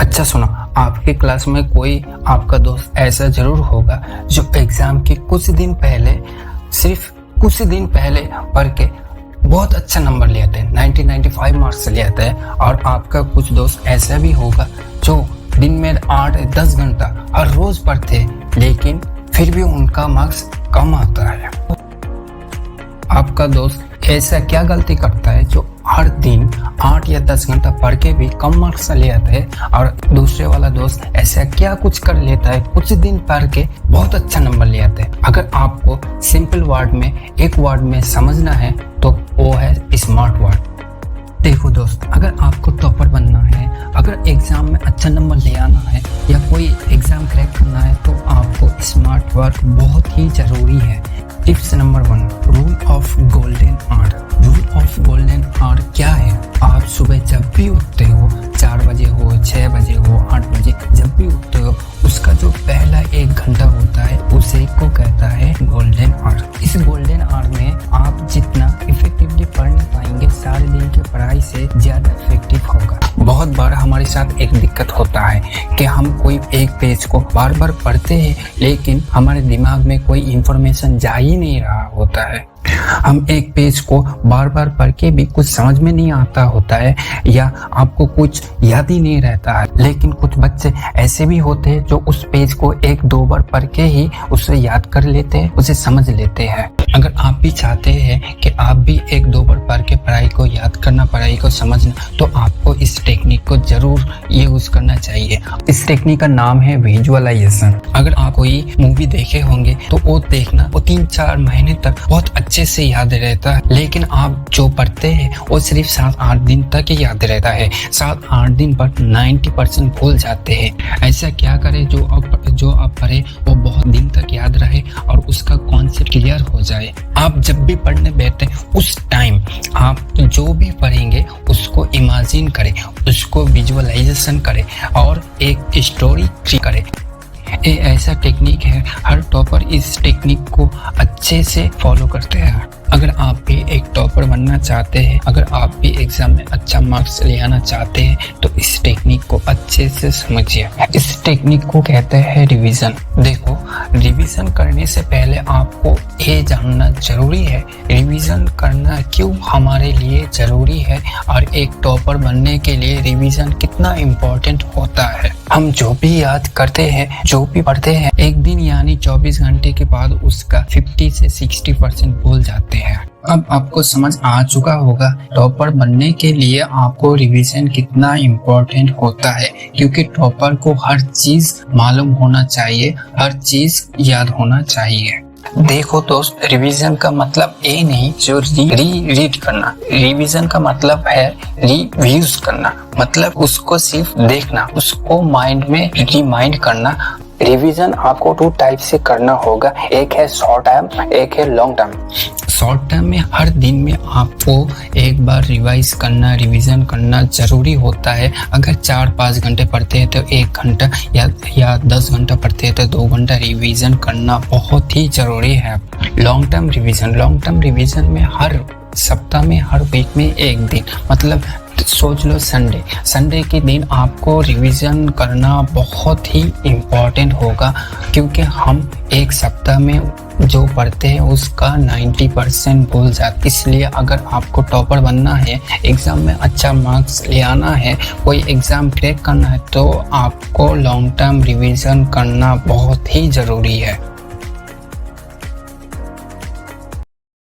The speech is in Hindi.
अच्छा सुनो, आपकी क्लास में कोई आपका दोस्त ऐसा जरूर होगा जो एग्जाम के कुछ दिन पहले, सिर्फ कुछ दिन पहले पढ़ के बहुत अच्छा नंबर ले आते हैं, 95 मार्क्स ले आते हैं। और आपका कुछ दोस्त ऐसा भी होगा जो दिन में 8-10 घंटा हर रोज पढ़ते हैं, लेकिन फिर भी उनका मार्क्स कम आता है। आपका दोस्त ऐसा क्या गलती करता है जो हर दिन 8 या 10 घंटा पढ़ के भी कम मार्क्स ले आता है, और दूसरे वाला दोस्त ऐसा क्या कुछ कर लेता है, कुछ दिन पढ़ के बहुत अच्छा नंबर ले आता है। अगर आपको सिंपल वर्ड में, एक वर्ड में समझना है तो वो है स्मार्ट वर्ड। देखो दोस्त, अगर आपको टॉपर बनना है, अगर एग्जाम में अच्छा नंबर ले आना है या कोई एग्जाम क्रैक करना है, तो आपको स्मार्ट वर्क बहुत ही जरूरी है। Tips number 1, rule of golden hour. Rule of golden hour क्या है? आप सुबह जब भी उठते हो, 4 बजे हो, 6 बजे हो, 8 बजे, जब भी उठते हो, उसका जो पहला 1 घंटा होता है उसे को कहता है गोल्डन आवर। इस गोल्डन आवर में आप जितना इफेक्टिवली पढ़ नहीं पाएंगे, सारे दिन की पढ़ाई से ज्यादा इफेक्टिव होगा। बहुत बार हमारे साथ एक दिक्कत होता है कि हम कोई एक पेज को बार बार पढ़ते हैं, लेकिन हमारे दिमाग में कोई इंफॉर्मेशन जा ही नहीं रहा होता है। हम एक पेज को बार बार पढ़ के भी कुछ समझ में नहीं आता होता है, या आपको कुछ याद ही नहीं रहता है। लेकिन कुछ बच्चे ऐसे भी होते हैं जो उस पेज को 1-2 बार पढ़ के ही उसे याद कर लेते हैं, उसे समझ लेते हैं। अगर आप भी चाहते हैं कि आप भी 1-2 बार पढ़ के पढ़ाई को याद करना, पढ़ाई को समझना, तो आपको इस टेक्निक को जरूर यूज करना चाहिए। इस टेक्निक का नाम है विजुअलाइजेशन। अगर आप कोई मूवी देखे होंगे तो वो देखना, वो 3-4 महीने तक बहुत अच्छे से याद रहता है, लेकिन आप जो पढ़ते हैं वो सिर्फ 7-8 दिन तक ही याद रहता है। 7-8 दिन पर 90% भूल जाते हैं। ऐसा क्या करें जो आप पढ़े वो बहुत दिन तक याद रहे और उसका कॉन्सेप्ट क्लियर हो जाए। आप जब भी पढ़ने बैठे उस टाइम आप जो भी पढ़ेंगे उसको इमेजिन करें, उसको विजुअलाइजेशन करें और एक स्टोरी करें। ये ऐसा टेक्निक है, हर टॉपर इस टेक्निक को अच्छे से फॉलो करते हैं। अगर आप भी एक टॉपर बनना चाहते हैं, अगर आप भी एग्जाम में अच्छा मार्क्स ले आना चाहते हैं, तो इस टेक्निक को अच्छे से समझिए। इस टेक्निक को कहते हैं रिवीजन। देखो, रिवीजन करने से पहले आपको ये जानना जरूरी है रिवीजन करना क्यों हमारे लिए जरूरी है, और एक टॉपर बनने के लिए रिवीजन कितना इम्पोर्टेंट होता है। हम जो भी याद करते हैं, जो भी पढ़ते हैं, एक दिन यानी 24 घंटे के बाद उसका 50 से 60% भूल जाते हैं। अब आपको समझ आ चुका होगा टॉपर बनने के लिए आपको रिवीजन कितना इम्पोर्टेंट होता है, क्योंकि टॉपर को हर चीज मालूम होना चाहिए, हर चीज याद होना चाहिए। देखो दोस्त, रिवीजन का मतलब ये नहीं जो रीड करना। रिवीजन का मतलब है रिव्यूज करना, मतलब उसको सिर्फ देखना, उसको माइंड में रिमाइंड करना। रिवीजन आपको 2 टाइप से करना होगा, एक है शॉर्ट टर्म, एक है लॉन्ग टर्म। शॉर्ट टर्म में हर दिन में आपको एक बार रिवाइज करना, रिवीजन करना जरूरी होता है। अगर 4-5 घंटे पढ़ते हैं तो 1 घंटा या 10 घंटा पढ़ते हैं तो 2 घंटा रिवीजन करना बहुत ही जरूरी है। लॉन्ग टर्म रिवीजन में हर सप्ताह में, हर वीक में 1 दिन, मतलब सोच लो संडे के दिन आपको रिवीजन करना बहुत ही इम्पोर्टेंट होगा, क्योंकि हम एक सप्ताह में जो पढ़ते हैं उसका 90% भूल जाते। इसलिए अगर आपको टॉपर बनना है, एग्जाम में अच्छा मार्क्स ले आना है, कोई एग्जाम क्रैक करना है, तो आपको लॉन्ग टर्म रिवीजन करना बहुत ही जरूरी है।